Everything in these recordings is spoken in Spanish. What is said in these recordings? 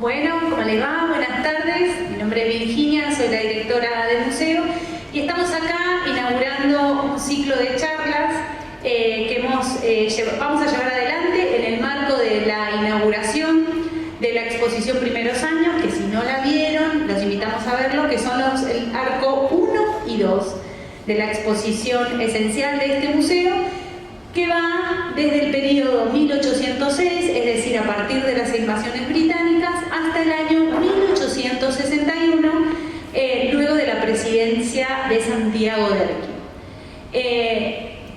Bueno, ¿cómo les va? Buenas tardes. Mi nombre es Virginia, soy la directora del museo y estamos acá inaugurando un ciclo de charlas que vamos a llevar adelante en el marco de la inauguración de la exposición Primeros Años, que si no la vieron, los invitamos a verlo, que son el arco 1 y 2 de la exposición esencial de este museo, que va desde el periodo 1806, es decir, a partir de las invasiones británicas, hasta el año 1861, luego de la presidencia de Santiago de Arequipa.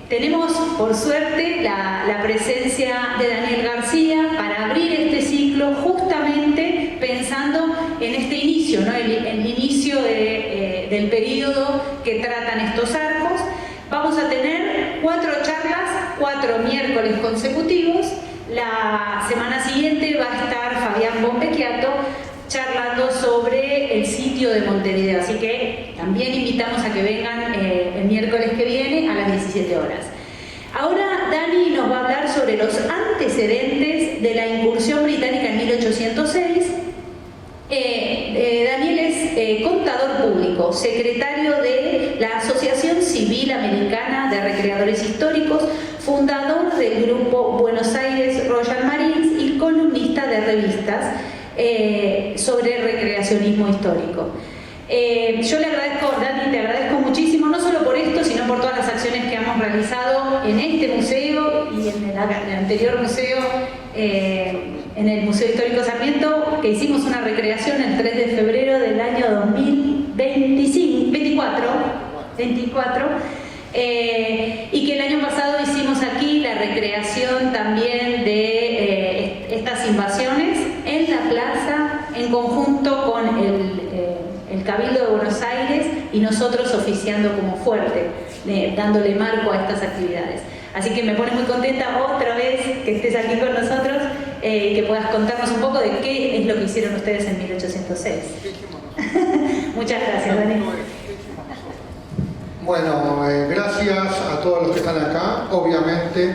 Tenemos, por suerte, la presencia de Daniel García para abrir este ciclo, justamente pensando en este inicio, ¿no? el inicio del periodo que tratan estos arcos. Vamos a tener 4 charlas, 4 miércoles consecutivos. La semana siguiente va a estar Fabián Bonvecchiato charlando sobre el sitio de Montevideo. Así que también invitamos a que vengan el miércoles que viene a las 17 horas. Ahora Dani nos va a hablar sobre los antecedentes de la incursión británica en 1806. Daniel es contador público, secretario de la Asociación Civil Americana de Recreadores Históricos, fundador del grupo Buenos Aires Royal Marines y columnista de revistas sobre recreacionismo histórico. Yo le agradezco, Dani, te agradezco muchísimo, no solo por esto, sino por todas las acciones que hemos realizado en este museo y en el anterior museo, en el Museo Histórico Sarmiento, que hicimos una recreación el 3 de febrero del año 2024, y que el año pasado hicimos aquí la recreación también de estas invasiones en la plaza, en conjunto con el Cabildo de Buenos Aires y nosotros oficiando como fuerte, dándole marco a estas actividades. Así que me pone muy contenta otra vez que estés aquí con nosotros y que puedas contarnos un poco de qué es lo que hicieron ustedes en 1806. Muchas gracias, Dani. Bueno, gracias a todos los que están acá. Obviamente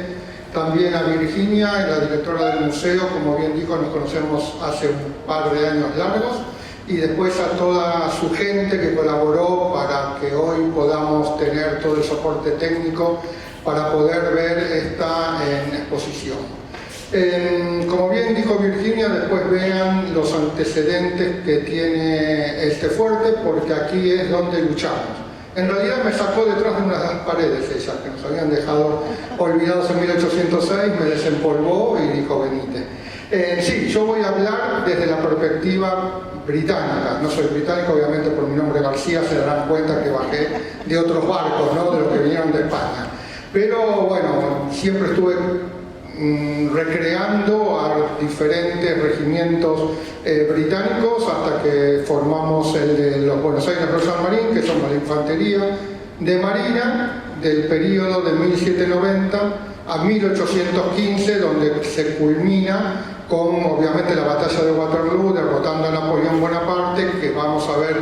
también a Virginia, la directora del museo, como bien dijo, nos conocemos hace un par de años largos. Y después a toda su gente que colaboró para que hoy podamos tener todo el soporte técnico para poder ver esta exposición. Como bien dijo Virginia, después vean los antecedentes que tiene este fuerte, porque aquí es donde luchamos. En realidad me sacó detrás de unas de las paredes esas que nos habían dejado olvidados en 1806, me desempolvó y dijo venite. Sí, yo voy a hablar desde la perspectiva británica. No soy británico, obviamente por mi nombre García se darán cuenta que bajé de otros barcos, ¿no? De los que vinieron de España. Pero bueno, siempre estuve recreando a diferentes regimientos británicos hasta que formamos el de los Buenos Aires Royal Marines, que somos la infantería de marina del periodo de 1790 a 1815, donde se culmina con obviamente la batalla de Waterloo, derrotando a Napoleón Bonaparte, que vamos a ver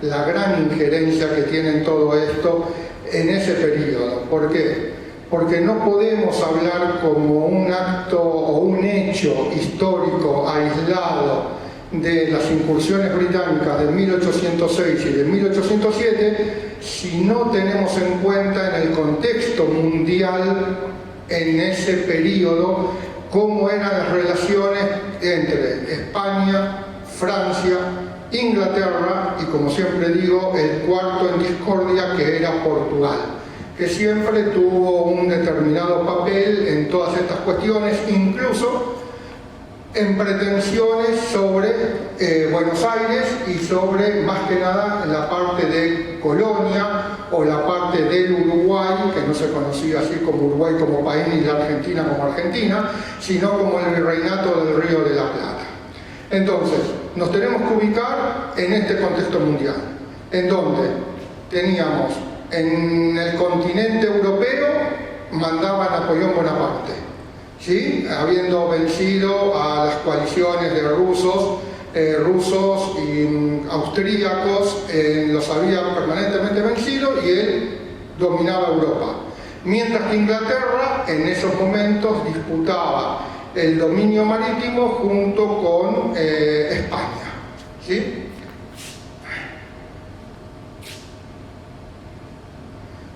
la gran injerencia que tiene en todo esto en ese periodo. ¿Por qué? Porque no podemos hablar como un acto o un hecho histórico aislado de las incursiones británicas de 1806 y de 1807 si no tenemos en cuenta en el contexto mundial en ese periodo cómo eran las relaciones entre España, Francia, Inglaterra y, como siempre digo, el cuarto en discordia, que era Portugal, que siempre tuvo un determinado papel en todas estas cuestiones, incluso en pretensiones sobre Buenos Aires y sobre, más que nada, la parte de Colonia o la parte del Uruguay, que no se conocía así como Uruguay como país ni la Argentina como Argentina, sino como el virreinato del Río de la Plata. Entonces, nos tenemos que ubicar en este contexto mundial, en donde teníamos en el continente europeo mandaba Napoleón Bonaparte, ¿sí? Habiendo vencido a las coaliciones de rusos y austríacos, los había permanentemente vencido y él dominaba Europa. Mientras que Inglaterra en esos momentos disputaba el dominio marítimo junto con España. ¿Sí?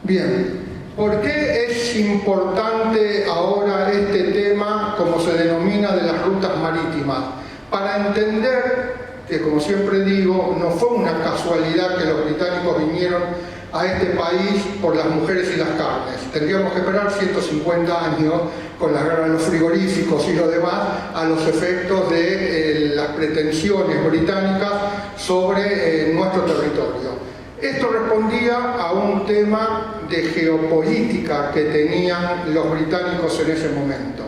Bien, ¿por qué es importante ahora este tema, como se denomina, de las rutas marítimas? Para entender que, como siempre digo, no fue una casualidad que los británicos vinieron a este país por las mujeres y las carnes. Tendríamos que esperar 150 años con la guerra de los frigoríficos y lo demás a los efectos de las pretensiones británicas sobre nuestro territorio. Esto respondía a un tema de geopolítica que tenían los británicos en ese momento.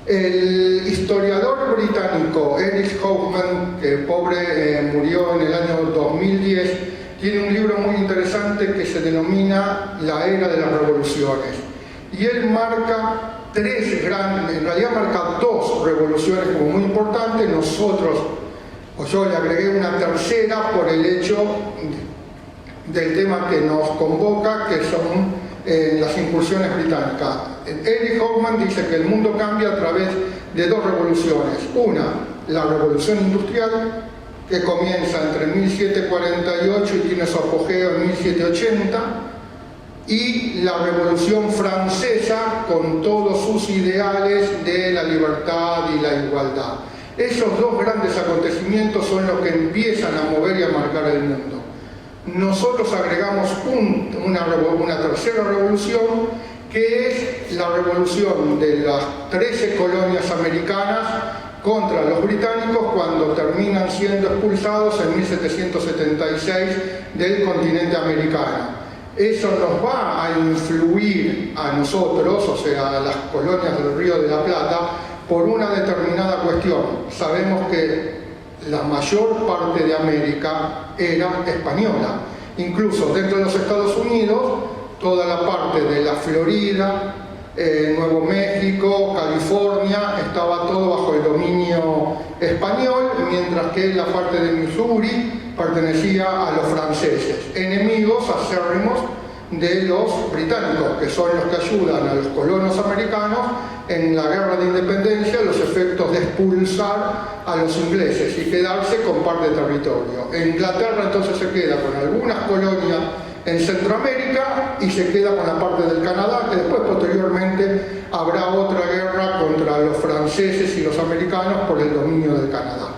El historiador británico Eric Hoffman, que pobre murió en el año 2010, tiene un libro muy interesante que se denomina La Era de las Revoluciones. Y él marca en realidad marca dos revoluciones como muy importantes. Nosotros, o yo le agregué una tercera por el hecho del tema que nos convoca, que son las incursiones británicas. Eric Hoffman dice que el mundo cambia a través de dos revoluciones. Una, la revolución industrial, que comienza entre 1748 y tiene su apogeo en 1780, y la Revolución Francesa con todos sus ideales de la libertad y la igualdad. Esos dos grandes acontecimientos son los que empiezan a mover y a marcar el mundo. Nosotros agregamos una tercera revolución, que es la revolución de las 13 colonias americanas contra los británicos cuando terminan siendo expulsados en 1776 del continente americano. Eso nos va a influir a nosotros, o sea, a las colonias del Río de la Plata, por una determinada cuestión. Sabemos que la mayor parte de América era española. Incluso dentro de los Estados Unidos, toda la parte de la Florida, Nuevo México, California, estaba todo bajo el dominio español, mientras que la parte de Missouri pertenecía a los franceses, enemigos acérrimos de los británicos, que son los que ayudan a los colonos americanos en la guerra de independencia, los efectos de expulsar a los ingleses y quedarse con parte de territorio. Inglaterra entonces se queda con algunas colonias en Centroamérica y se queda con la parte del Canadá, que después posteriormente habrá otra guerra contra los franceses y los americanos por el dominio del Canadá.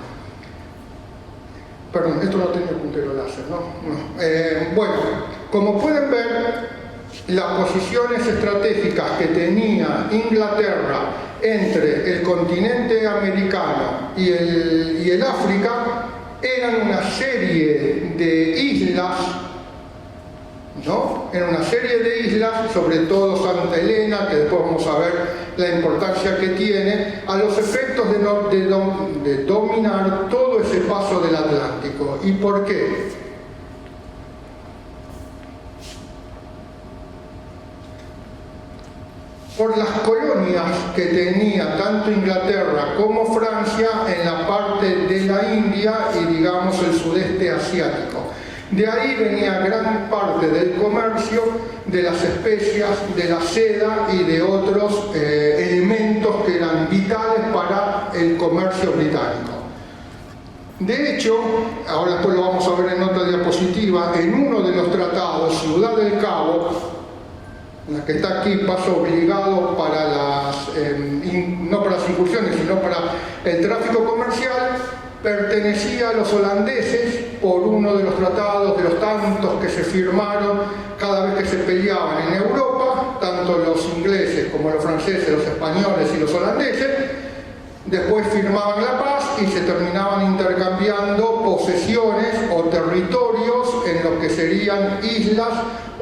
Perdón, esto no tenía puntero láser, ¿no? Bueno, como pueden ver, las posiciones estratégicas que tenía Inglaterra entre el continente americano y el África eran una serie de islas, ¿no? Era una serie de islas, sobre todo Santa Elena, que después vamos a ver la importancia que tiene, a los efectos de dominar todo ese paso del Atlántico. ¿Y por qué? Por las colonias que tenía tanto Inglaterra como Francia en la parte de la India y, digamos, el sudeste asiático. De ahí venía gran parte del comercio de las especias, de la seda y de otros elementos que eran vitales para el comercio británico. De hecho, ahora esto lo vamos a ver en otra diapositiva, en uno de los tratados, Ciudad del Cabo, la que está aquí, paso obligado para no para las incursiones, sino para el tráfico comercial, pertenecía a los holandeses por uno de los tratados, de los tantos que se firmaron cada vez que se peleaban en Europa, tanto los ingleses como los franceses, los españoles y los holandeses. Después firmaban la paz y se terminaban intercambiando posesiones o territorios en lo que serían islas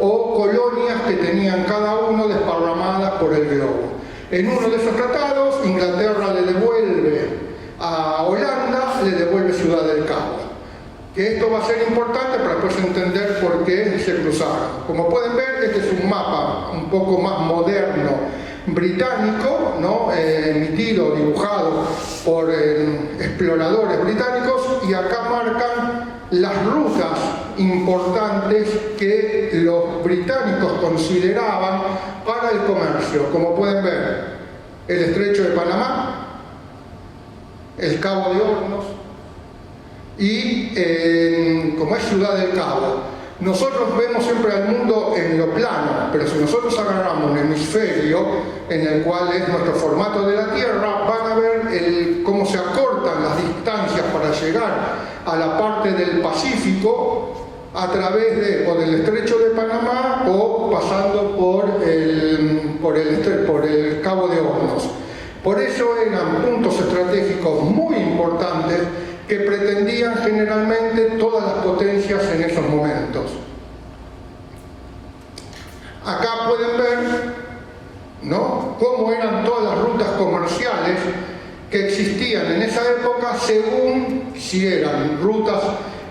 o colonias que tenían cada uno desparramadas por el globo. En uno de esos tratados, Inglaterra le devuelve a Holanda, le devuelve Ciudad del Cabo. Que esto va a ser importante para después entender por qué se cruzaron. Como pueden ver, este es un mapa un poco más moderno británico, ¿no? Emitido, dibujado por exploradores británicos, y acá marcan las rutas importantes que los británicos consideraban para el comercio. Como pueden ver, el Estrecho de Panamá, el Cabo de Hornos y como es Ciudad del Cabo. Nosotros vemos siempre al mundo en lo plano, pero si nosotros agarramos un hemisferio en el cual es nuestro formato de la Tierra, van a ver cómo se acortan las distancias para llegar a la parte del Pacífico a través o del Estrecho de Panamá o pasando por el Cabo de Hornos. Por eso eran puntos estratégicos muy importantes que pretendían generalmente todas las potencias en esos momentos. Acá pueden ver, ¿no?, cómo eran todas las rutas comerciales que existían en esa época según si eran rutas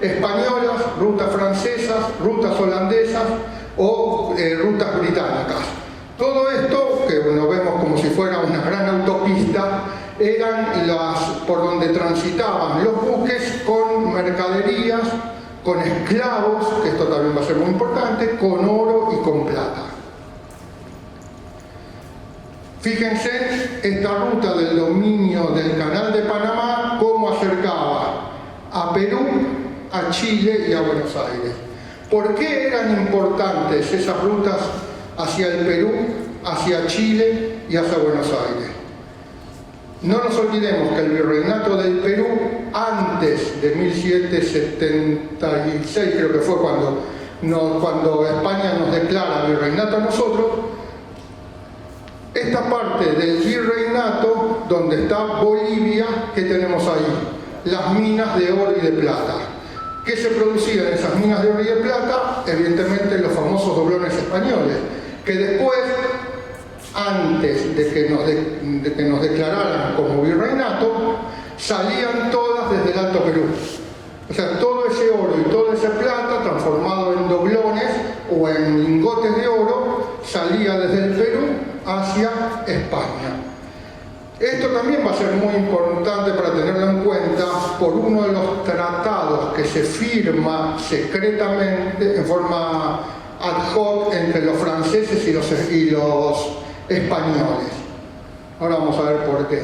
españolas, rutas francesas, rutas holandesas o rutas británicas. Todo esto, que lo vemos como si fuera una gran autopista, eran las por donde transitaban los buques con mercaderías, con esclavos, que esto también va a ser muy importante, con oro y con plata. Fíjense esta ruta del dominio del Canal de Panamá, cómo acercaba a Perú, a Chile y a Buenos Aires. ¿Por qué eran importantes esas rutas hacia el Perú, hacia Chile y hacia Buenos Aires? No nos olvidemos que el Virreinato del Perú, antes de 1776, creo que fue cuando España nos declara Virreinato a nosotros, esta parte del Virreinato, donde está Bolivia, ¿qué tenemos ahí? Las minas de oro y de plata. ¿Qué se producía en esas minas de oro y de plata? Evidentemente los famosos doblones españoles, que después, antes de que nos declararan como virreinato, salían todas desde el Alto Perú. O sea, todo ese oro y toda esa plata, transformado en doblones o en lingotes de oro, salía desde el Perú hacia España. Esto también va a ser muy importante para tenerlo en cuenta por uno de los tratados que se firma secretamente, en forma ad hoc, entre los franceses y los españoles. Ahora vamos a ver por qué.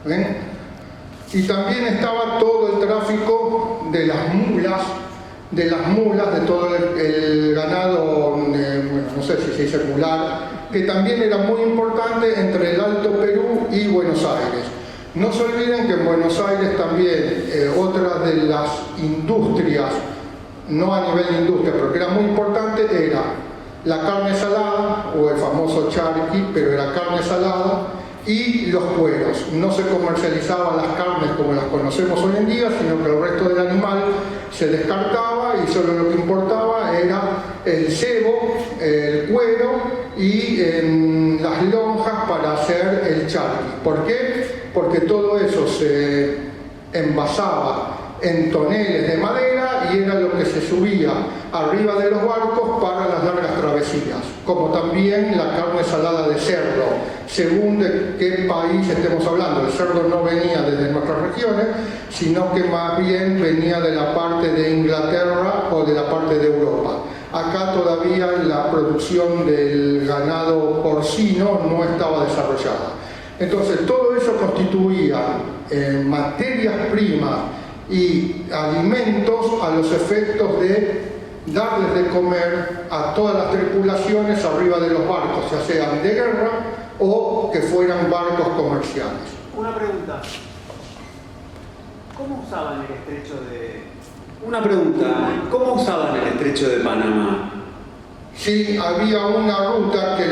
¿Ven? Y también estaba todo el tráfico de las mulas, de todo el ganado, bueno, no sé si se dice mular, que también era muy importante entre el Alto Perú y Buenos Aires. No se olviden que en Buenos Aires también otra de las industrias, no a nivel de industria, pero que era muy importante, era la carne salada, o el famoso charqui, pero era carne salada, y los cueros. No se comercializaban las carnes como las conocemos hoy en día, sino que el resto del animal se descartaba y solo lo que importaba era el cebo, el cuero y las lonjas para hacer el charqui. ¿Por qué? Porque todo eso se envasaba en toneles de madera y era lo que se subía arriba de los barcos para las largas travesías, como también la carne salada de cerdo, según de qué país estemos hablando. El cerdo no venía desde nuestras regiones, sino que más bien venía de la parte de Inglaterra o de la parte de Europa. Acá todavía la producción del ganado porcino no estaba desarrollada. Entonces todo eso constituía materias primas y alimentos a los efectos de darles de comer a todas las tripulaciones arriba de los barcos, ya sean de guerra o que fueran barcos comerciales. Una pregunta. ¿Cómo usaban el estrecho de... Una pregunta. ¿Cómo usaban el estrecho de Panamá? Sí, había una ruta que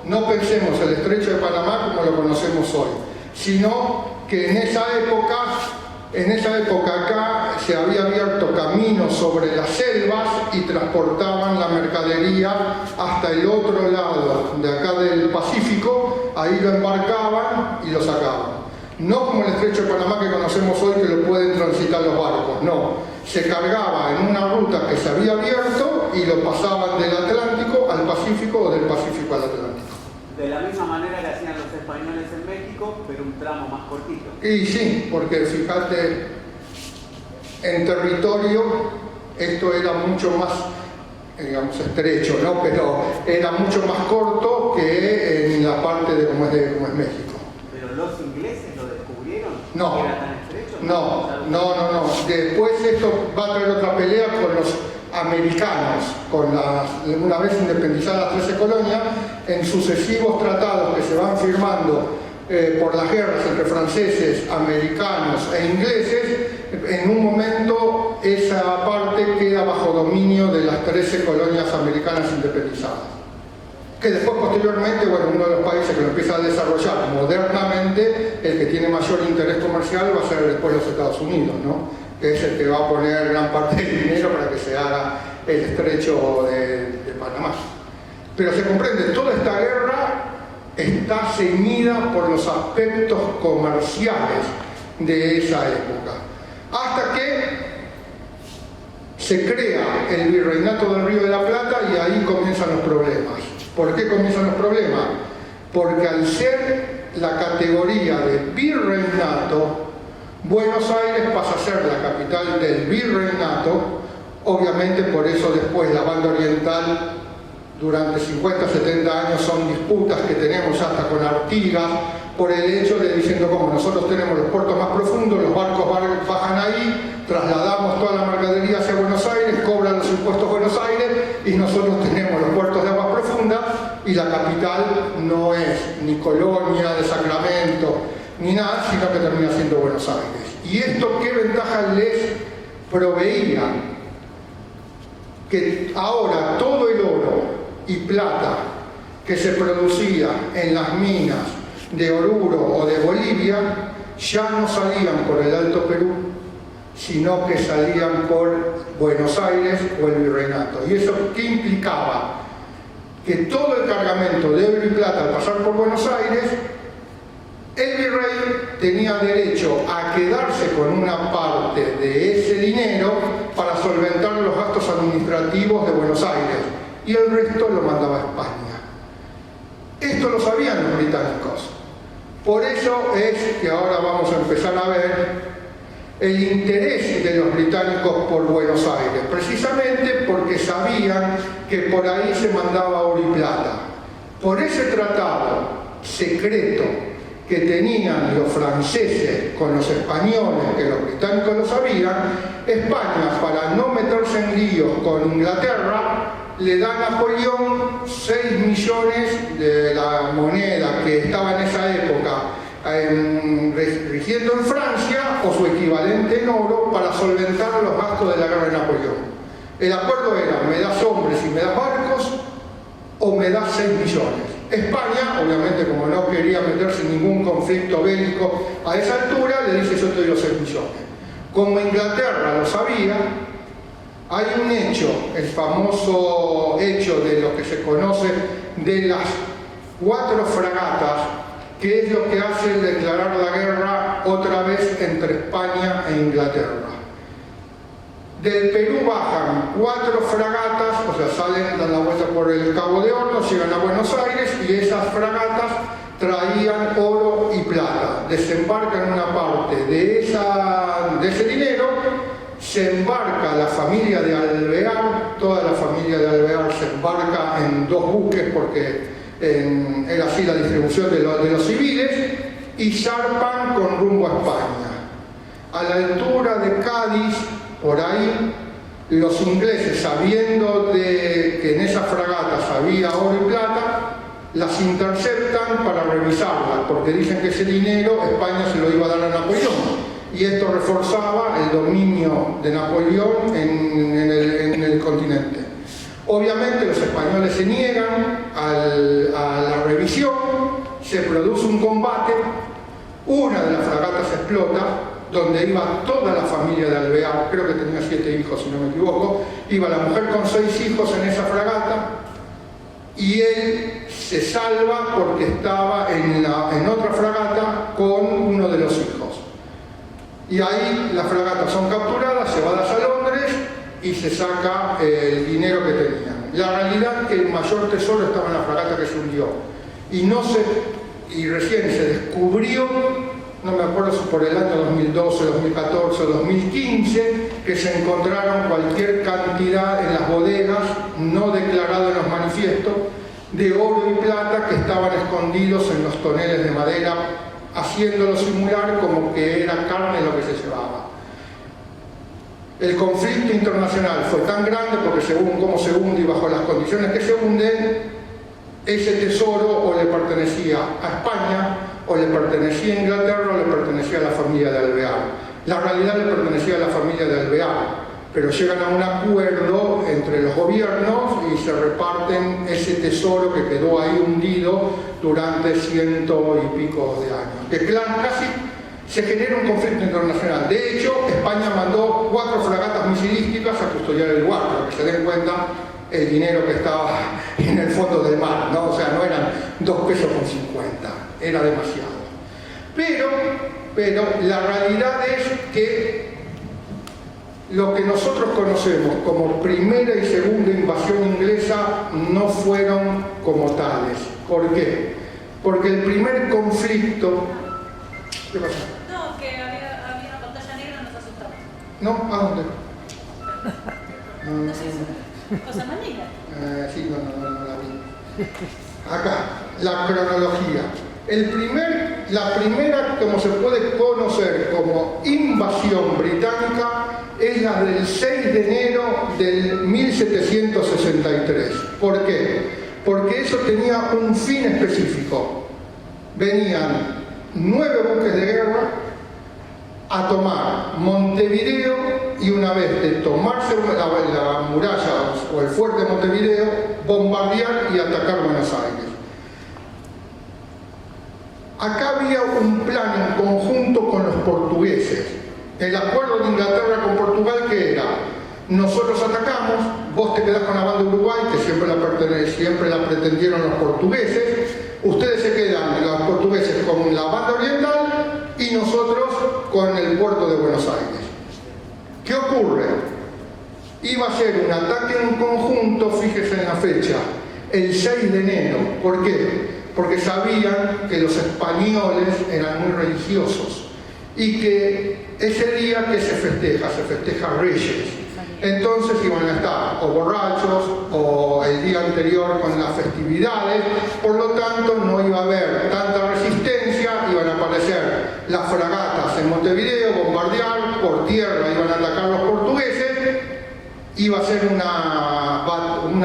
no pensemos el estrecho de Panamá como lo conocemos hoy, sino que en esa época acá se había abierto caminos sobre las selvas y transportaban la mercadería hasta el otro lado de acá del Pacífico, ahí lo embarcaban y lo sacaban. No como el estrecho de Panamá que conocemos hoy, que lo pueden transitar los barcos, no. Se cargaba en una ruta que se había abierto y lo pasaban del Atlántico al Pacífico o del Pacífico al Atlántico. De la misma manera que hacían los españoles en México, pero un tramo más cortito. Y sí, porque fíjate, en territorio esto era mucho más, digamos, estrecho, ¿no? Pero era mucho más corto que en la parte como es México. ¿Pero los ingleses lo descubrieron? No. ¿Era tan estrecho? No. Después esto va a traer otra pelea con los americanos, una vez independizadas las 13 colonias, en sucesivos tratados que se van firmando por las guerras entre franceses, americanos e ingleses. En un momento esa parte queda bajo dominio de las 13 colonias americanas independizadas, que después posteriormente, uno de los países que lo empieza a desarrollar modernamente, el que tiene mayor interés comercial va a ser después los Estados Unidos, ¿no? Que es el que va a poner gran parte del dinero para que se haga el estrecho de Panamá. Pero se comprende, toda esta guerra está ceñida por los aspectos comerciales de esa época, hasta que se crea el Virreinato del Río de la Plata y ahí comienzan los problemas. ¿Por qué comienzan los problemas? Porque al ser la categoría de virreinato, Buenos Aires pasa a ser la capital del virreinato. Obviamente por eso después la banda oriental durante 50, 70 años son disputas que tenemos hasta con Artigas, por el hecho de diciendo como nosotros tenemos los puertos más profundos, los barcos bajan ahí, trasladamos toda la mercadería hacia Buenos Aires, cobran los impuestos Buenos Aires y nosotros tenemos los puertos de agua profunda y la capital no es ni Colonia de Sacramento ni nada, sino que termina siendo Buenos Aires. ¿Y esto qué ventajas les proveía? Que ahora todo el oro y plata que se producía en las minas de Oruro o de Bolivia ya no salían por el Alto Perú, sino que salían por Buenos Aires o el Virreinato. ¿Y eso qué implicaba? Que todo el cargamento de oro y plata al pasar por Buenos Aires, el virrey tenía derecho a quedarse con una parte de ese dinero para solventar los gastos administrativos de Buenos Aires y el resto lo mandaba a España. Esto lo sabían los británicos. Por eso es que ahora vamos a empezar a ver el interés de los británicos por Buenos Aires, precisamente porque sabían que por ahí se mandaba oro y plata. Por ese tratado secreto que tenían los franceses con los españoles, que los británicos lo sabían, España, para no meterse en líos con Inglaterra, le da a Napoleón 6 millones de la moneda que estaba en esa época rigiendo en Francia, o su equivalente en oro, para solventar los gastos de la guerra de Napoleón. El acuerdo era, me das hombres y me das barcos, o me das 6 millones. España, obviamente como no quería meterse en ningún conflicto bélico a esa altura, le dice yo te doy los 6 millones. Como Inglaterra lo sabía, hay un hecho, el famoso hecho de lo que se conoce de las 4 fragatas, que es lo que hace declarar la guerra otra vez entre España e Inglaterra. Del Perú bajan 4 fragatas, o sea, salen, dan la vuelta por el Cabo de Hornos, llegan a Buenos Aires y esas fragatas traían oro y plata. Desembarcan una parte de ese dinero, se embarca la familia de Alvear, toda la familia de Alvear se embarca en 2 buques porque era así la distribución de los civiles, y zarpan con rumbo a España. A la altura de Cádiz, por ahí, los ingleses, sabiendo que en esas fragatas había oro y plata, las interceptan para revisarlas, porque dicen que ese dinero España se lo iba a dar a Napoleón, y esto reforzaba el dominio de Napoleón en el continente. Obviamente los españoles se niegan a la revisión, se produce un combate, una de las fragatas explota, donde iba toda la familia de Alvear, creo que tenía 7 hijos si no me equivoco, iba la mujer con 6 hijos en esa fragata, y él se salva porque estaba en otra fragata con uno de los hijos. Y ahí las fragatas son capturadas, llevadas a Londres y se saca el dinero que tenían. La realidad es que el mayor tesoro estaba en la fragata que se hundió. Y recién se descubrió, no me acuerdo si por el año 2012, 2014 o 2015, que se encontraron cualquier cantidad en las bodegas, no declarado en los manifiestos, de oro y plata que estaban escondidos escondidos en los toneles de madera, haciéndolo simular como que era carne lo que se llevaba. El conflicto internacional fue tan grande porque según cómo se hunde y bajo las condiciones que se hunde, ese tesoro o le pertenecía a España, o le pertenecía a Inglaterra, o le pertenecía a la familia de Alvear. La realidad le pertenecía a la familia de Alvear, pero llegan a un acuerdo entre los gobiernos y se reparten ese tesoro que quedó ahí hundido durante 100 y pico de años. Que casi se genera un conflicto internacional. De hecho, España mandó 4 fragatas misilísticas a custodiar el lugar, para que se den cuenta el dinero que estaba en el fondo del mar, ¿no? O sea, no eran 2,50 pesos, era demasiado. Pero la realidad es que lo que nosotros conocemos como primera y segunda invasión inglesa no fueron como tales. ¿Por qué? Porque el primer conflicto... ¿Qué pasa? No, que había una pantalla negra, nos asustamos. ¿No? ¿A dónde? No sé eso. ¿Cosa más negra? Sí, no la vi. Acá, la cronología. La primera, como se puede conocer como invasión británica, es la del 6 de enero del 1763. ¿Por qué? Porque eso tenía un fin específico. Venían 9 buques de guerra a tomar Montevideo y una vez de tomarse la muralla o el fuerte de Montevideo, bombardear y atacar Buenos Aires. Acá había un plan en conjunto con los portugueses. El acuerdo de Inglaterra con Portugal, que era: nosotros atacamos, vos te quedás con la banda de Uruguay, que siempre la pretendieron los portugueses, ustedes se quedan, los portugueses, con la banda oriental y nosotros con el puerto de Buenos Aires. ¿Qué ocurre? Iba a ser un ataque en conjunto, fíjese en la fecha, el 6 de enero. ¿Por qué? Porque sabían que los españoles eran muy religiosos y que ese día que se festeja Reyes. Entonces iban a estar o borrachos o el día anterior con las festividades, por lo tanto no iba a haber tanta resistencia, iban a aparecer las fragatas en Montevideo, bombardear, por tierra iban a atacar los portugueses, iba a ser una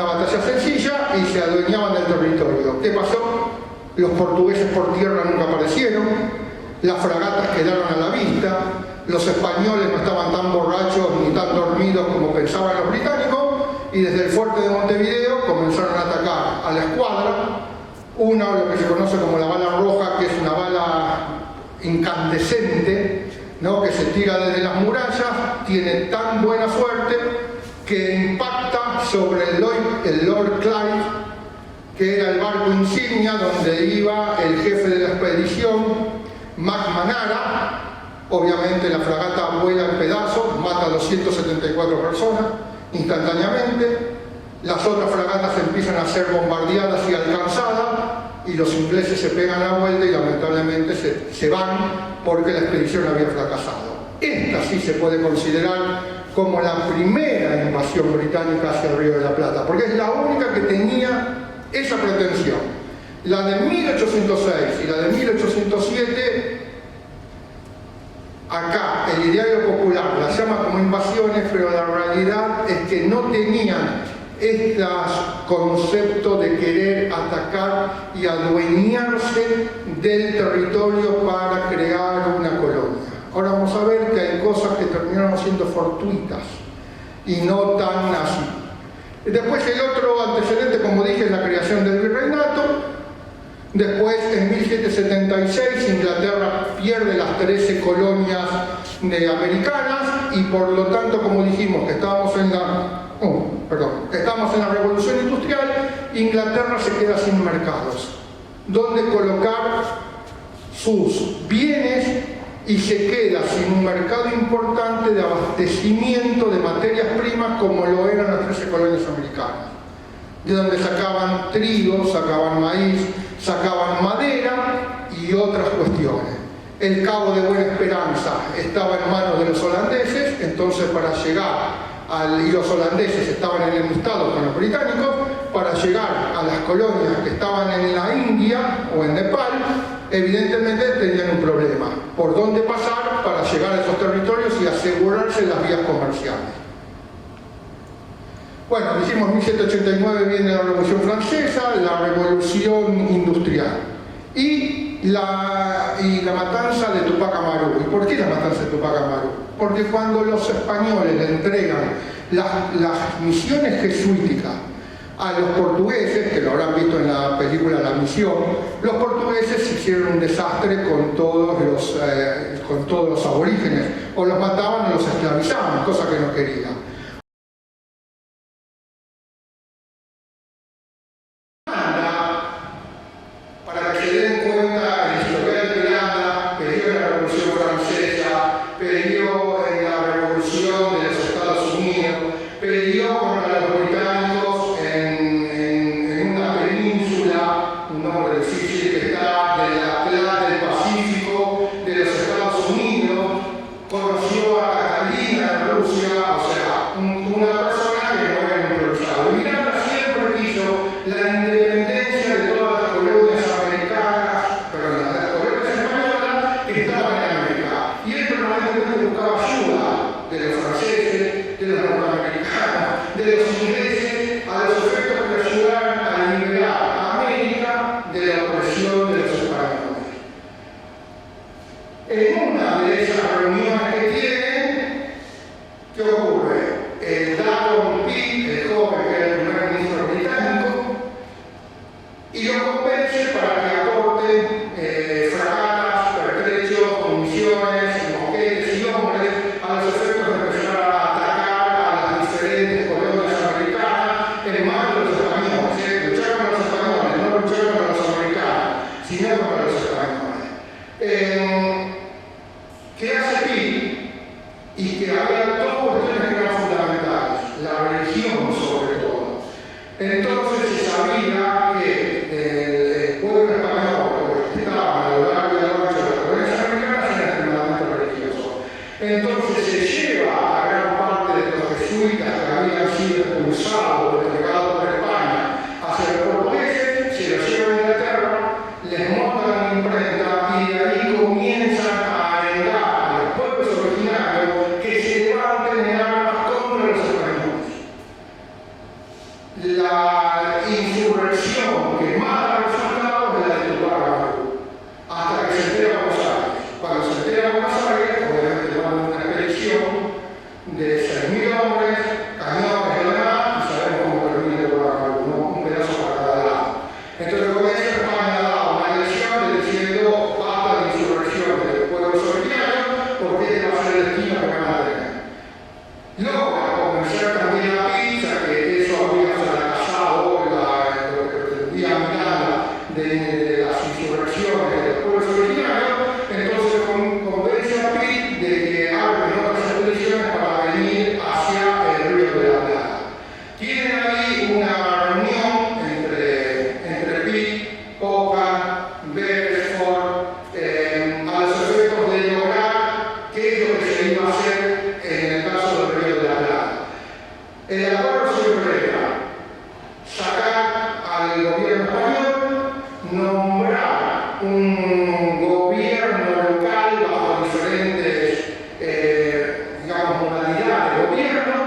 batalla sencilla y se adueñaban del territorio. ¿Qué pasó? Los portugueses por tierra nunca aparecieron, las fragatas quedaron a la vista, los españoles no estaban tan borrachos ni tan dormidos como pensaban los británicos, y desde el fuerte de Montevideo comenzaron a atacar a la escuadra, lo que se conoce como la bala roja, que es una bala incandescente, ¿no?, que se tira desde las murallas, tiene tan buena suerte que impacta sobre el Lord Clyde, que era el barco insignia donde iba el jefe de la expedición, McNamara. Obviamente la fragata vuela en pedazos, mata a 274 personas instantáneamente. Las otras fragatas empiezan a ser bombardeadas y alcanzadas, y los ingleses se pegan la vuelta y lamentablemente se van porque la expedición había fracasado. Esta sí se puede considerar como la primera invasión británica hacia el Río de la Plata, porque es la única que tenía esa pretensión. La de 1806 y la de 1807, acá el ideario popular las llama como invasiones, pero la realidad es que no tenían este concepto de querer atacar y adueñarse del territorio para crear una colonia. Ahora vamos a ver que hay cosas que terminaron siendo fortuitas y no tan así. Después el otro antecedente, como dije, es la creación del virreinato. Después, en 1776, Inglaterra pierde las 13 colonias americanas y por lo tanto, como dijimos, que estábamos en la Revolución Industrial, Inglaterra se queda sin mercados, donde colocar sus bienes, y se queda sin un mercado importante de abastecimiento de materias primas como lo eran las 13 colonias americanas, de donde sacaban trigo, sacaban maíz, sacaban madera y otras cuestiones. El Cabo de Buena Esperanza estaba en manos de los holandeses, entonces para llegar y los holandeses estaban enemistados con los británicos, para llegar a las colonias que estaban en la India o en Nepal, evidentemente tenían un problema. ¿Por dónde pasar para llegar a esos territorios y asegurarse las vías comerciales? Bueno, dijimos 1789 viene la Revolución Francesa, la Revolución Industrial y la matanza de Tupac Amaru. ¿Y por qué la matanza de Tupac Amaru? Porque cuando los españoles le entregan las misiones jesuíticas a los portugueses, que lo habrán visto en la película La Misión, los portugueses hicieron un desastre con todos los aborígenes, o los mataban o los esclavizaban, cosa que no querían. Para que se den cuenta, el historial de Miranda peleó en la Revolución Francesa, peleó en la Revolución de los Estados Unidos, peleó contra los británicos en una península, un nombre difícil que está del Pacífico, de los Estados Unidos, conoció a Catalina en Rusia, o sea, una persona que no era improvisada. Miranda siempre quiso la independencia de todas las colonias americanas, perdón, las colonias españolas que estaban en América. Y él permanentemente buscaba ayuda de los franceses, de los norteamericanos, de los ingleses, a los efectos que le ayudaran a liberar a América de la opresión de los españoles. En una de esas reuniones que tienen, ¿qué ocurre? El Dalton Pitt, el joven que era el primer ministro británico, y lo convence para que aporte fragatas, pertrechos, municiones, mosquetes y hombres a los efectos de empezar a atacar a las diferentes colonias americanas en manos de los españoles. Luchar contra los españoles, no luchar contra los americanos, sino contra los españoles. ¿Qué hace Pitt? Y que había dos cuestiones que eran fundamentales, la religión sobre todo. Entonces se sabía que el pueblo español, que estaba a lo largo y a lo ancho de las colonias americanas, era extremadamente religioso. Entonces se lleva a gran parte de los jesuitas que habían sido expulsados o delegados por España hacia los portugueses, se los lleva a Inglaterra, les montan una imprenta y de ahí comienzan a arengar a los pueblos originarios que se levanten en armas contra los españoles. La insurrección que más da resultados es la de Tupac Amaru, hasta que se entera Buenos Aires. Cuando se entera Buenos Aires, obviamente van a una expedición de 6.000 hombres, cañones y demás, y sabemos cómo termina Tupac Amaru, ¿no? Un pedazo para cada lado. Entonces comienza España a dar una elección diciendo basta de insurrecciones de pueblos originarios porque este va a ser el destino que van a tener. Logra convencer también a Pizza que eso había fracasado, lo que pretendía Miranda de las insurrecciones de los pueblos originarios, entonces convence a Pitt de que abren otras expediciones para venir hacia el Río de la Plata. Tienen ahí una reunión entre Pitt, Ockham, Beresford, a los efectos de lograr qué es lo que se iba a hacer en el caso del Río de la Plata. El acuerdo siempre era sacar al gobierno español, nombrar un gobierno local bajo diferentes modalidades de gobierno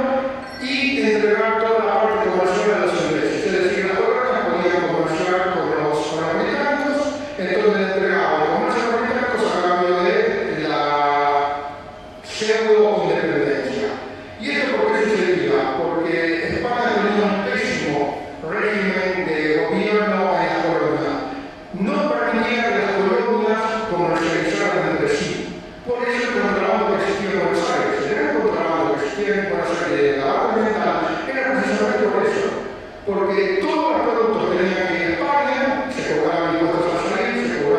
y entregar toda la parte comercial a los ingleses. Es decir, las colonias podían comerciar con los británicos, entonces le entregaban el comercio a los británicos a cambio de la pseudo-independencia. ¿Y esto por qué sucedía? Porque España tenía un pésimo régimen de gobierno en las colonias. No permitía que las colonias comercializaran entre sí. Por eso el contrabando que existía en Buenos Aires, el gran contrabando que existía en Buenos Aires de tabaco mental, era precisamente por eso. Porque todos los productos tenían que ir a España, se cobraban impuestos al salir, se cobraban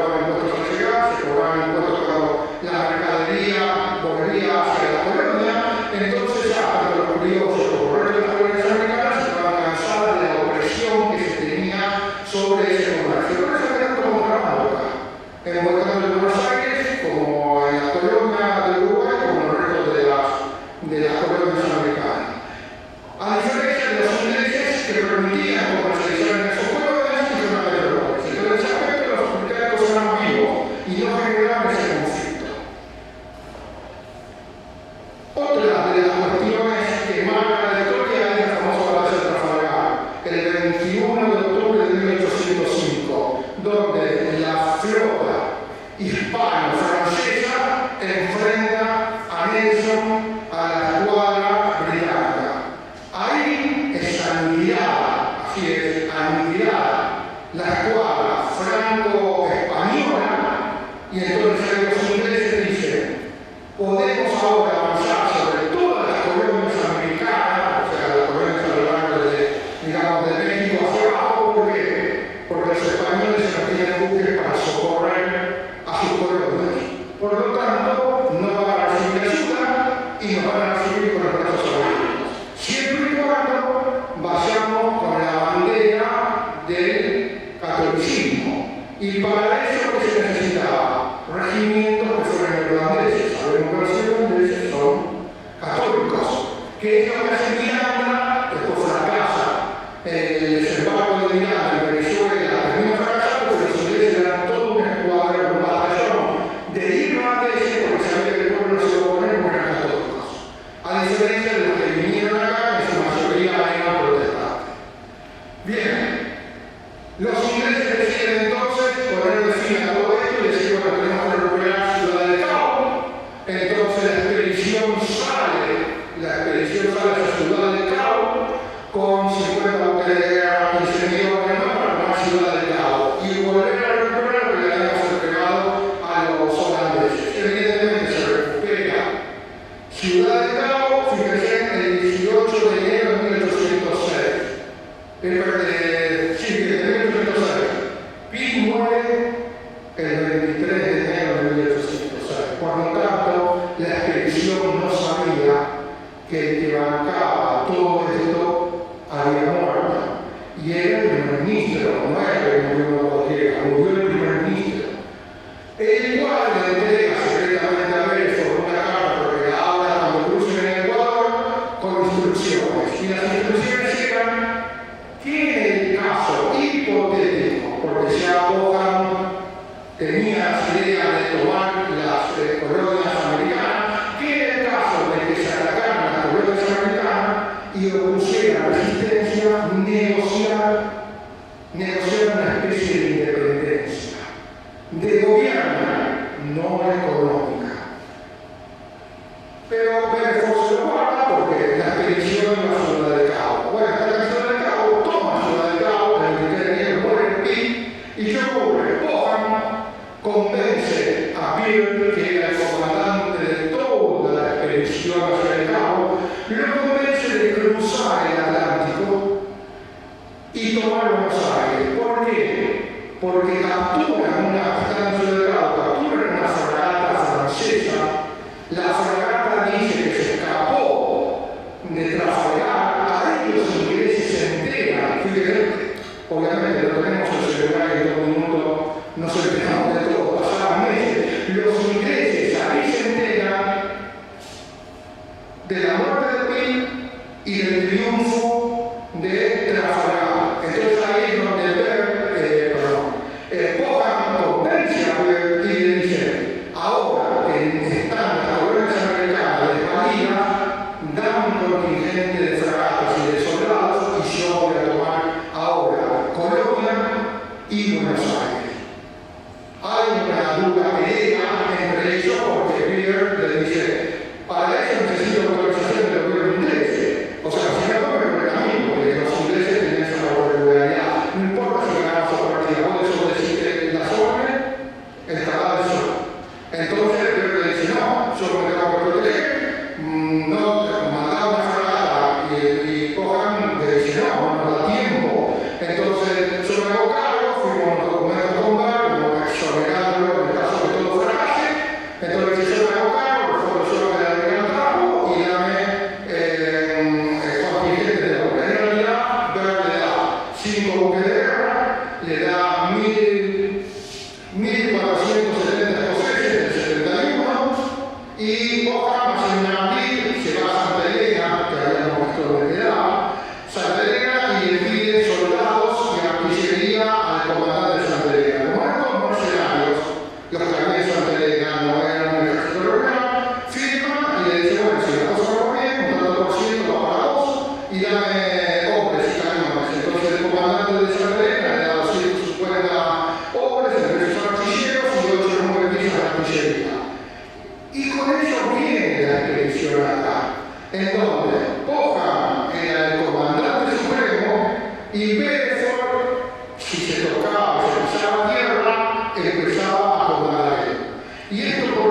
donde la flota hispano-francesa enfrenta a Nelson a la escuadra británica. Ahí es aniquilada, así es, aniquilada la escuadra franco-española, y entonces los ingleses dicen: podemos ahora avanzar sobre todas las colonias americanas, o sea, las colonias a lo largo de, digamos, de México hacia abajo. ¿Por qué? Porque los españoles no tienen buques para socorrer a sus colonias. Por lo tanto, no van a recibir ayuda y nos van a recibir con los brazos abiertos, siempre y cuando vayamos con la bandera del catolicismo. Y para eso, ¿qué se necesitaba? Regimientos que fueran irlandeses. Sabemos que los irlandeses son católicos, que es lo que hace Miranda, después fracasa el desembarco de Miranda en Venezuela, termina fracasando, porque los ingleses eran todo una escuadra, un batallón de irlandeses, porque sabían que el pueblo no se iba a oponer porque eran católicos, a diferencia de los que vinieron acá, que en su mayoría eran protestantes. Bien, los ingleses deciden entonces ponerle fin a todo esto y decir: bueno, tenemos que recuperar Ciudad del Cabo. Entonces la expedición sale a Ciudad del Cabo con 50 buques de guerra, 15 millones más para tomar Ciudad del Cabo y volver a recuperar lo que le habíamos entregado a los holandeses. Evidentemente se recupera Ciudad del Cabo, fíjense, el 18 de enero de 1806. Pitt muere el 23 de enero de 1806. Por lo tanto, la expedición no sabía que el que bancaba todo esto había muerto. Y era el primer ministro, no era que murió cualquiera, murió el primer ministro. El cual le entrega secretamente a Belfort una carta porque la habla cuando crucen en Ecuador con instrucciones. Y las instrucciones eran que en el caso hipotético, porque ya Bohan tenía la idea de tomar las colonias americanas, que en el caso de que se atacaran las colonias americanas y opusieran resistencia, negociar una especie de independencia, de gobierno, no económica. Pero Belfort se lo guarda porque la expedición iba a Ciudad del Cabo. Bueno, está en Ciudad del Cabo, toma Ciudad del Cabo, el 23 de enero muere Pitt, y ¿qué ocurre? Bohan convence a Peart, que era el comandante de toda la expedición hacia el Cabo, y lo convence de cruzar el Atlántico y tomar Buenos Aires. ¿Por qué? Porque capturan una fragata francesa. La fragata dice que se escapó de Trafalgar. A ellos los ingleses se enteran. Fíjense, obviamente no tenemos el celular y todo el mundo nos enteramos de todo, pasaban meses. Los ingleses ahí se enteran de la muerte de Pitt y del triunfo de Trafalgar. Entonces ahí es donde Bohan convence a Peart y le dice: ahora que están las colonias americanas desvalidas, dan un contingente de fragatas y de soldados y yo voy a tomar ahora Colonia y Buenos Aires. Hay una duda entre ellos porque Peart le dice: para eso necesito autorización del gobierno inglés. O sea, si no me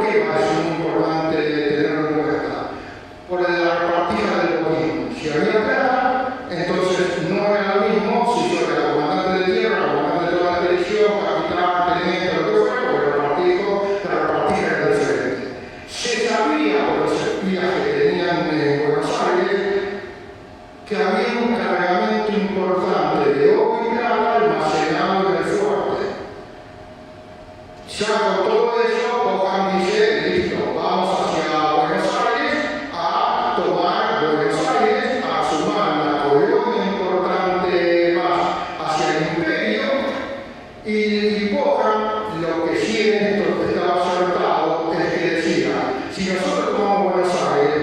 tema es muy importante tenerlo en cuenta. Por la repartija del botín. Si había plata, entonces no era lo mismo si yo era comandante de tierra, comandante de toda la televisión, capitán, teniente, lo que fuera, porque la repartija era diferente. Se sabía por los espías que tenían en Buenos Aires que había un cargamento importante de oro y plata almacenado en el fuerte. Ya con todo eso, Cojam dice, listo, vamos hacia Buenos Aires a tomar Buenos Aires, a sumar una colonia importante más hacia el imperio, y Cojam lo que sí en esto estaba acertado es que decía, si nosotros tomamos Buenos Aires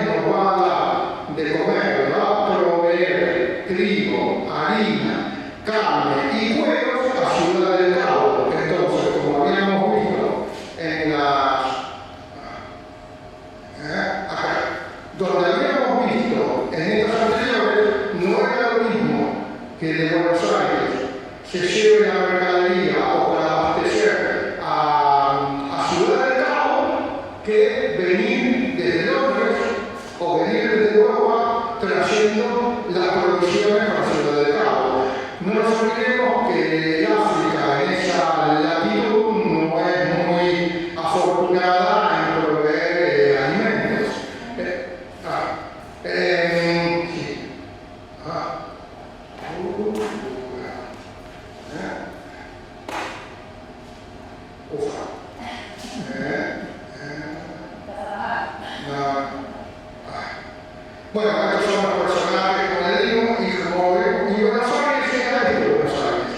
nos va a dar de comer, va a proveer trigo, harina, carne y huevos a Ciudad del Cabo. Entonces, como habíamos visto en las... acá, donde habíamos visto en estas anteriores, no era lo mismo que de Buenos Aires se lleve la mercadería o para abastecer a Ciudad del Cabo que venir desde Londres o venir desde Europa trayendo las provisiones para Ciudad del Cabo. No nos olvidemos que África en esa latitud no es muy afortunada en proveer alimentos. Sí. Ufa. Bueno, estos son los personajes con el libro y como y Buenos Aires era de Buenos Aires.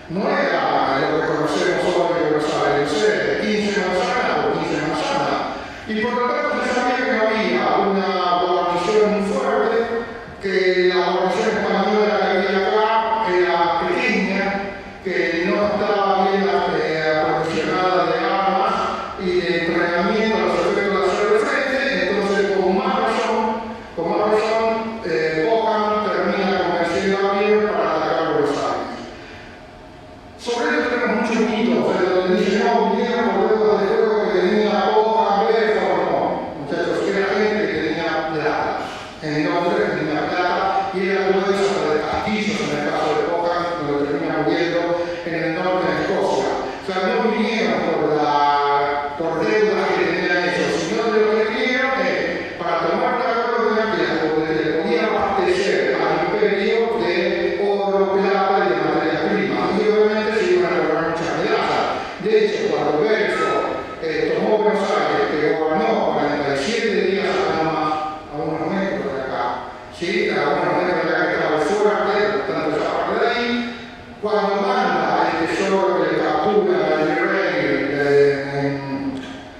No era lo que conocemos hoy de Buenos Aires, no sé, 15 manzanas o 15 manzanas. Y por lo tanto se sabía que no había una guarnición muy fuerte, que la guarnición española que había acá era pequeña, que no estaba bien aprovisionada de armas y de entrenamiento a los efectos de hacer frente, entonces con más razón, Cojam termina convenciendo a Pierre para atacar Buenos Aires. Sobre esto tenemos muchos mitos, donde dicen, no, vinieron por ruedas de fuego que tenía Cojam, Bedford, no. Muchachos, era gente que tenía plata. En Londres tenía plata y eran dueños hasta de castillos, en el caso de Cojam, donde termina muriendo en el norte de Escocia. O sea, no vinieron por deudas que tenían ellos, sino de lo que vinieron para tomar la colonia que le podía abastecer al imperio de oro, plata y de materias primas. Y obviamente se iban a lograr muchas medallas. De hecho, cuando Bedford tomó Buenos Aires, que gobernó 47 días a unos metros de acá, ¿sí? A unos metros de acá que estaba fuerte, tanto esa parte de ahí, cuando manda el tesoro que le captura al rey en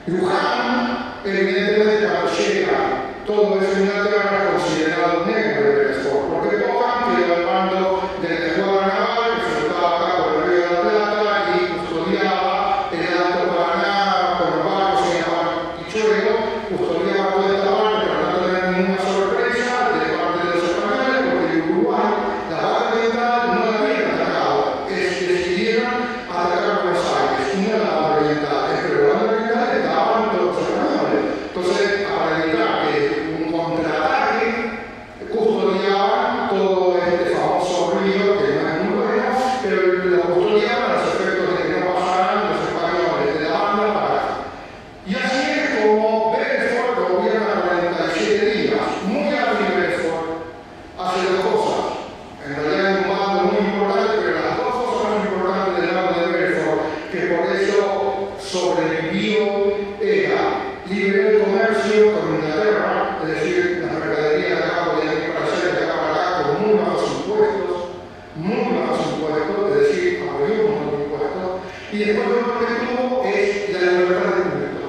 Luján, evidentemente cuando llega todo eso en Inglaterra es considerado negro de Bedford, porque Cojam quedó al mando del escuadrón naval que flotaba acá por el río de la Plata y custodiaba el Alto Paraná con los barcos en el Pichuelo, custodiaba toda esta parte para no tener ninguna sorpresa de parte de los españoles, porque en Uruguay la base oriental no la habían atacado, decidieron atacar Buenos Aires, y no la base oriental, pero la base oriental estaban todos los españoles. Entonces, para evitar que un contraataque custodiaban todo este famoso río, que no es muy bueno, pero lo custodiaban a los efectos de que no pasaran los españoles de la banda para acá. Y así es como Bedford gobierna 47 días. Muy hábil Bedford hace dos cosas. En realidad hay un bando muy importante, pero las dos cosas más importantes del lado de Bedford, que por eso sobrevivió, era liberar el comercio con Inglaterra, es decir, las mercaderías de acá podían ir para allá y de acá para acá con muy bajos impuestos, es decir, abolió un montón de impuestos, y después lo que tuvo es la libertad de culto.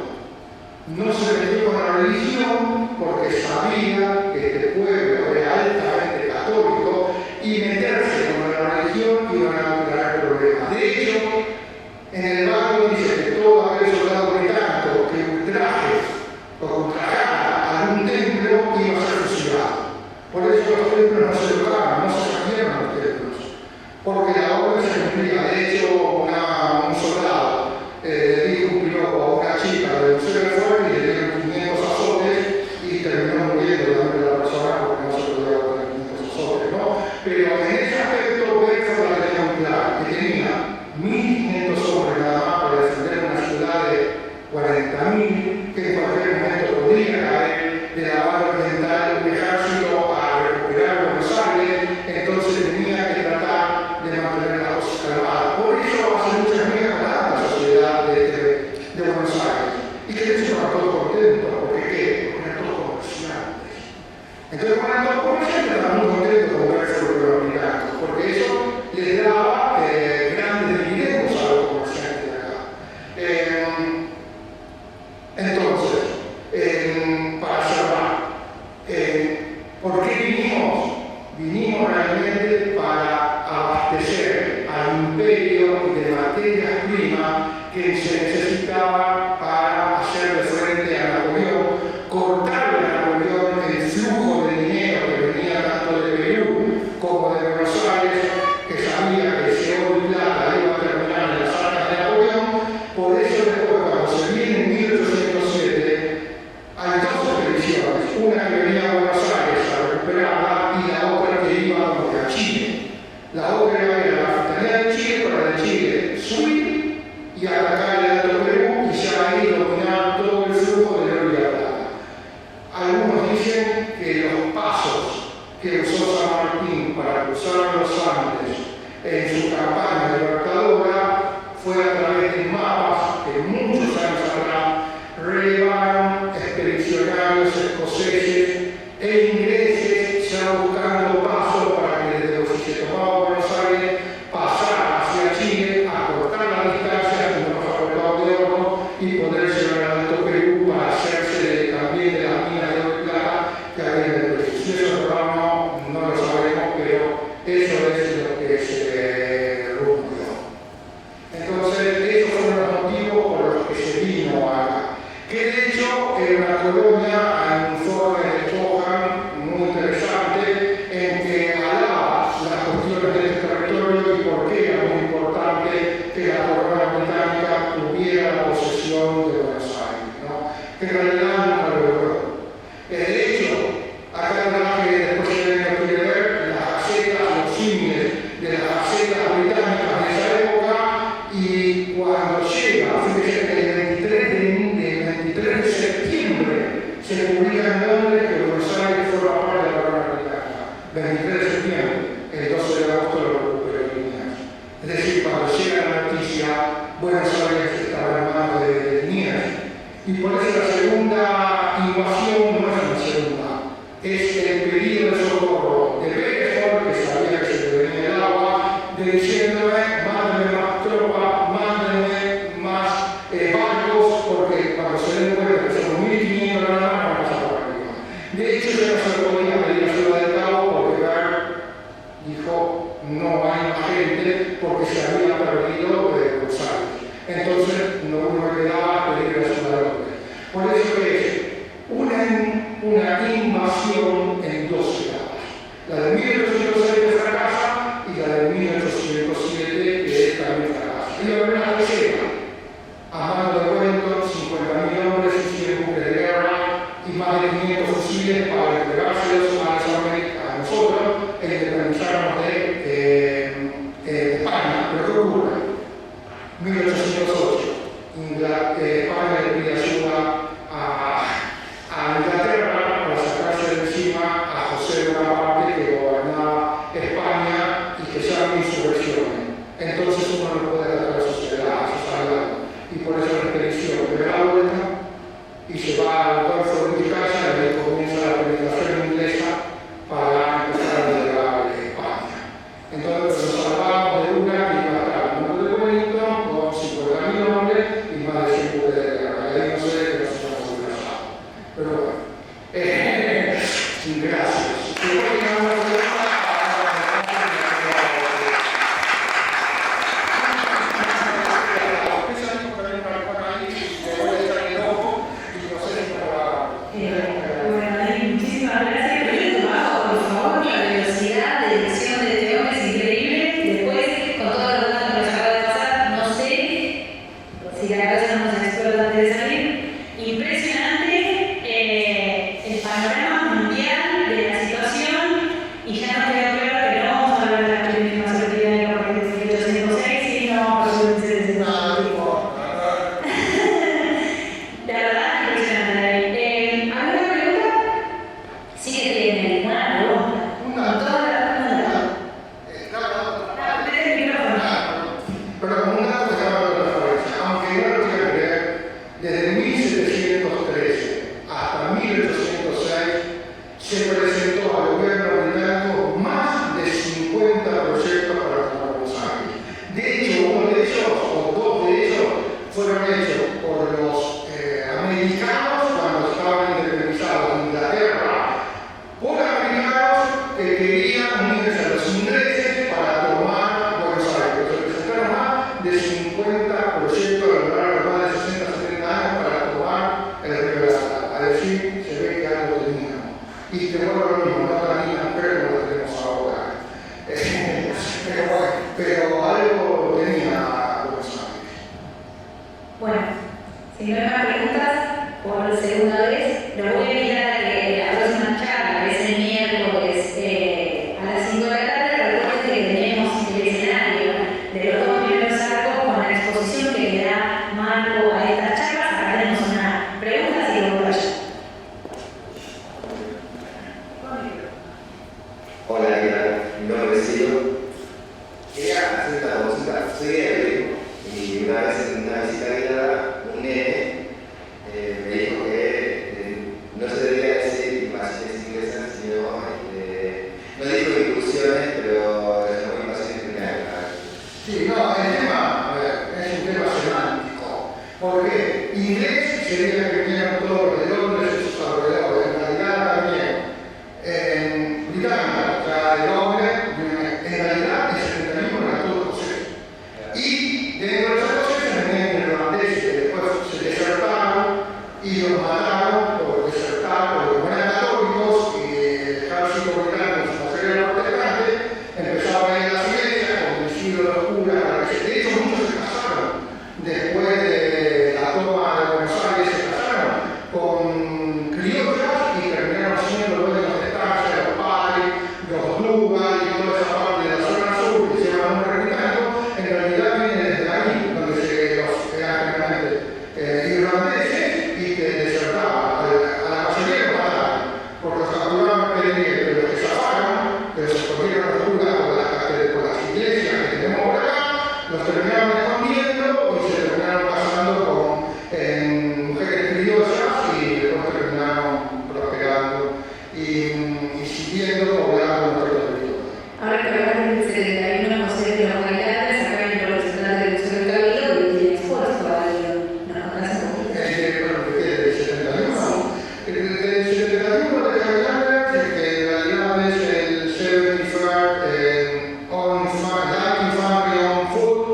No se metió con la religión porque sabía que este pueblo era altamente católico y meterse con la religión iban a traer problemas. De hecho, en el barco dice que todo aquel soldado británico que ultraje o ultrajara a algún templo iba a ser fusilado. Por eso los templos no se tocaron, no se saquieron los templos, porque la orden se cumplía. De hecho, un soldado le dijo un piropo a una chica acortar la distancia como nos ha cortado de oro y poder llegar al Alto Perú para hacerse también de las minas de oro y plata que hay en el Perú. Si eso no lo sabemos, pero eso es lo que se rumoró. Entonces, esos fueron los motivos por los que se vino acá. Que de hecho era una colonia, hay un informe de Cohan muy interesante en que hablaba las cuestiones de este territorio y por qué era muy importante que la corona británica tuviera la posesión de Buenos Aires, ¿no? Que en realidad nunca lo logró. De hecho, acá atrás que después se quiere ver las gacetas, los símiles de las gacetas británicas de esa época, y cuando llega, fíjese que el 23 de septiembre se publica en Londres que Buenos Aires forma parte de la corona británica. 23 de septiembre, el 12 de agosto lo recuperó Liniers. Es decir, cuando llega la noticia, Buenos Aires estaba en manos de Liniers. Y por eso la segunda invasión no es una segunda, es el pedido de socorro de Beresford, que sabía que se le venía el agua, diciéndome, mándenme más tropas, mándenme más barcos, porque cuando se den cuenta que somos 1.500 nada más, van a pasar por arriba. De hecho, yo no se lo podía pedir ayuda del Cabo porque Bert dijo, no hay más gente porque se había perdido de Buenos Aires. Entonces, no me quedaba pedir ayuda del hombre. Por eso es una invasión en dos etapas. La de 1806 que fracasa y la de 1807 que también fracasa. Y la primera tercera, a mano de Wellington, 50.000 hombres y 100 buques de guerra y más de 500 fusiles para entregárselos a nosotros e independizarnos de España. Pero ¿qué ocurre? 1808, España le pide ayuda a Inglaterra para sacarse de encima a José Bonaparte, que gobernaba España y que llama insurrecciones. Entonces uno no puede tratar a su aliados. Y por eso la expedición que da la vuelta y se va al Golfo de Vizcaya y ahí comienza la penetración inglesa para empezar a llegar a España. Entonces nos salvamos de una que iba a estar al mundo de Wellington con 50.000 hombres y más de 100 buques de guerra. Y ahí no sé que nos hemos desplazado. Pero bueno, gracias. Sí, no, el tema, inglés sería que vinieron todos de Londres y sus alrededores, en realidad también. En Británica, o sea, de Londres, en realidad el 71 era todo escocés. Y dentro de los escoceses venían irlandeses que después se desertaron y los mataron por desertar, porque como eran católicos y el ejército británico, su mayoría era protestante, empezaron a ir a las iglesias, convencidos de los curas, para que de hecho muchos se casaron después de la toma de Buenos Aires, se casaron con criollas y terminaron siendo los de los estancias, los Patrick, los Dugal y toda esa parte de la zona sur que se llama nombre británico, en realidad viene desde ahí, donde los eran generalmente irlandeses y que desertaban. A la mayoría los mataron, porque los capturaban prendieron, pero los que zafaron, que se escogieron los curas por las iglesias que tenemos por acá, los terminaron escondiendo y se terminaron casando con mujeres criollas y después terminaron prosperando y siguiendo poblando nuestro territorio. Ahora que hablas del 71 José de los Bailares, acá hay un representante del Museo del Cabildo que tiene expuesto ahí. ¿Nos contás un poquito? ¿Del 71? Del 71 de Cabildo, que en realidad es el 73rd Lighting Family on Foot,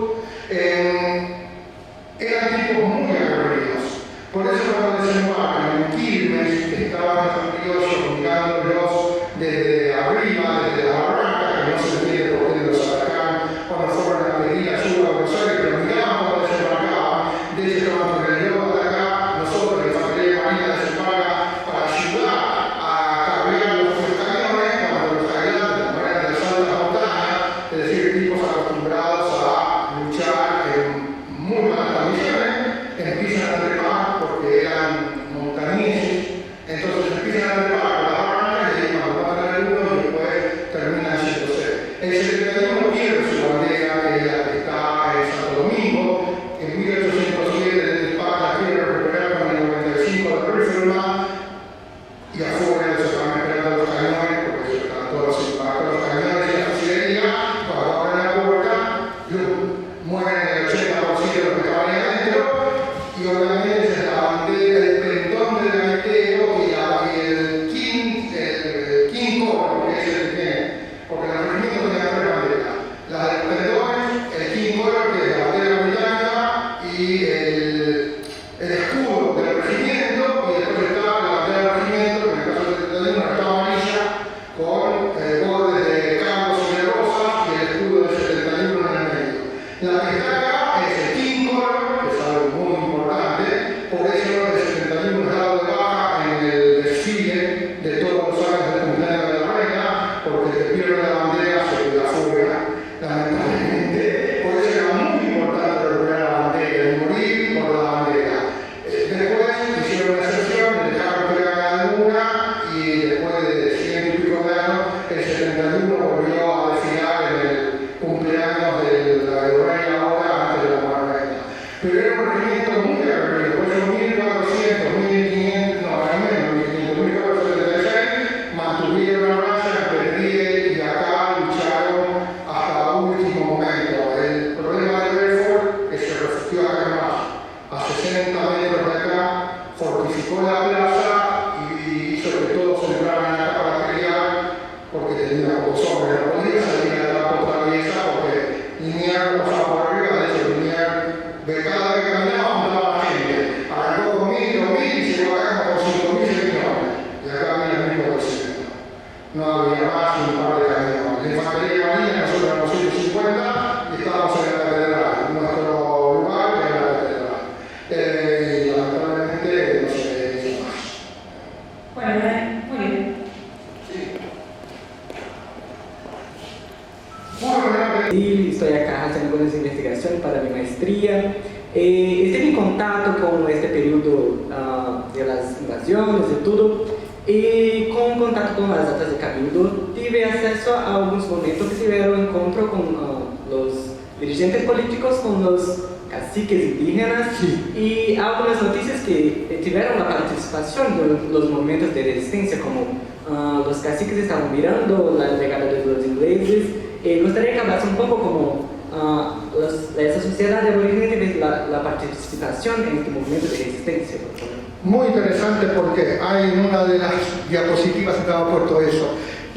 eran tipos muy aguerridos. Por eso cuando desembarcan en Quilmes, estaban los criollos mirándolos desde arriba, desde la barranca, que no se entiende por qué los atacaban cuando fueron a pedir ayuda a Buenos Aires, pero miraban cuando desembarcaban. De hecho, cuando el reloj de acá, nosotros, la infantería de marina, desembarca para ayudar a cargar los camiones cuando los cargaban de manera de las altas montañas, es decir, tipos acostumbrados a luchar en muy malas condiciones, empiezan a trepar porque eran montañeses, entonces empiezan a trepar por las barrancas y cuando matan al uno y después terminan yéndose. El 71 pierde su bandera, que es la que está en Santo Domingo. En 1807 el Papa la quiere recuperar con el 95 de Riffelman y afuera se estaban esperando los cañones porque se estaban todos impactos los cañones y la fusilería. Cuando abren la puerta, mueren el 80% de los que estaban ahí adentro y obviamente la bandera, el pendón del gaitero y el King Cobra, que es el que tiene, porque el regimiento tenía tres banderas, la del pendón, el King Cobra, que es la bandera británica, y el escudo del regimiento, y después estaba la bandera del regimiento, que en el caso del 71 estaba amarilla, con bordes de Carlos y de Rosa, y el escudo del 71 en el medio. La que está acá es el King Cobra, que es algo muy importante, por eso el 71 es dado de baja en el desfile de todos los años del cumpleaños de la reina, porque el que pierde la bandera se queda fuera, lamentablemente. Por eso era muy importante recuperar la bandera y morir por la bandera. Después hicieron una excepción, le dejaron que pegar alguna y después de 100 y pico de años, el 71 volvió a desfilar en el cumpleaños del rey ahora antes de la muerte reina. Pero era un regimiento muy aguerrido, por eso 1400, 1500, no, al menos 1500, 1476 mantuvieron la raza en Perdriel y acá lucharon hasta último momento. El problema de Belfort, que se refugió acá más, a 60 metros de acá, fortificó la plaza y hizo que todos entraran acá para pelear, porque tenía como sobre la podía salir a la fortaleza, porque Liniers pasaba por arriba, de hecho Liniers, cada vez que caminaba mataba a gente. Arrancó con 1000, 2000 y llegó acá con 5000 seguidores. Y acá había 1400. No había más que un par de camiones. La infantería de marina, nosotros éramos 150 y estábamos en la catedral. Nuestro lugar era la catedral. Y lamentablemente no se hizo más. Bueno, muy bien. Sí. Bueno, estoy acá haciendo algunas investigaciones para mi maestría. Estuve en contacto con este periodo de las invasiones y todo, y con contacto con las datas de Cabildo, tuve acceso a algunos momentos que tuvieron encuentro con los dirigentes políticos, con los caciques indígenas, y algunas noticias que tuvieron la participación de los movimientos de resistencia, como los caciques estaban mirando la llegada de los ingleses. Me gustaría que hablase un poco como esa sociedad de origen tiene la la participación en este movimiento de resistencia, por favor. Muy interesante porque hay en una de las diapositivas estaba puesto eso,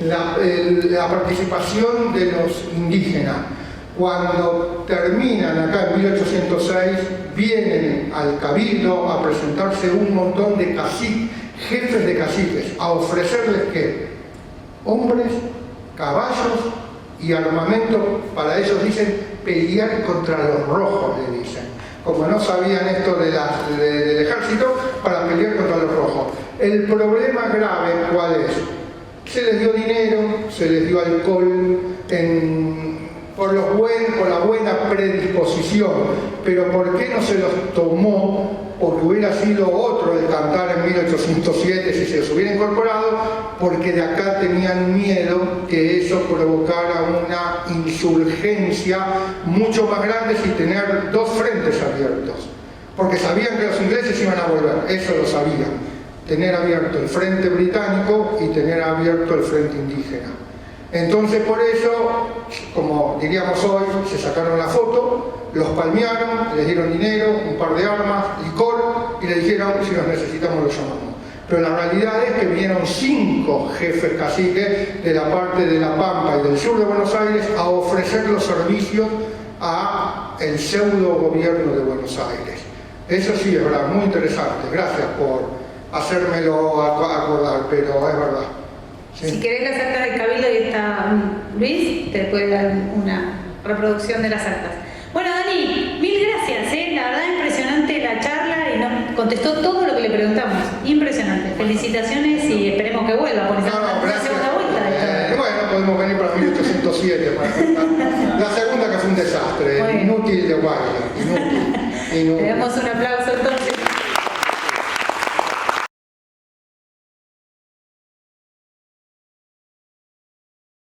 la participación de los indígenas. Cuando terminan acá en 1806, vienen al cabildo a presentarse un montón de caciques, jefes de caciques, a ofrecerles ¿qué? Hombres, caballos y armamento, para ellos dicen pelear contra los rojos, le dicen. Como no sabían esto del ejército, para pelear contra los rojos. El problema grave, ¿cuál es? Se les dio dinero, se les dio alcohol, por la buena predisposición, pero ¿por qué no se los tomó? Porque hubiera sido otro el cantar en 1807 si se los hubiera incorporado, porque de acá tenían miedo que eso provocara una insurgencia mucho más grande sin tener dos frentes abiertos, porque sabían que los ingleses iban a volver, eso lo sabían, tener abierto el frente británico y tener abierto el frente indígena. Entonces por eso, como diríamos hoy, se sacaron la foto, los palmearon, les dieron dinero, un par de armas, licor, y le dijeron si los necesitamos los llamamos. Pero la realidad es que vinieron 5 jefes caciques de la parte de La Pampa y del sur de Buenos Aires a ofrecer los servicios a el pseudo gobierno de Buenos Aires. Eso sí es verdad, muy interesante. Gracias por hacérmelo acordar, pero es verdad. Sí. Si querés las actas del Cabildo, ahí está Luis, te puede dar una reproducción de las actas. Bueno, Dani, mil gracias, la verdad impresionante la charla y nos contestó todo lo que le preguntamos. Impresionante. Felicitaciones y esperemos que vuelva por esa segunda vuelta. Bueno, podemos venir para 1807 para contar. La segunda que fue un desastre, bueno. Inútil de guardia, inútil. Le damos un aplauso entonces.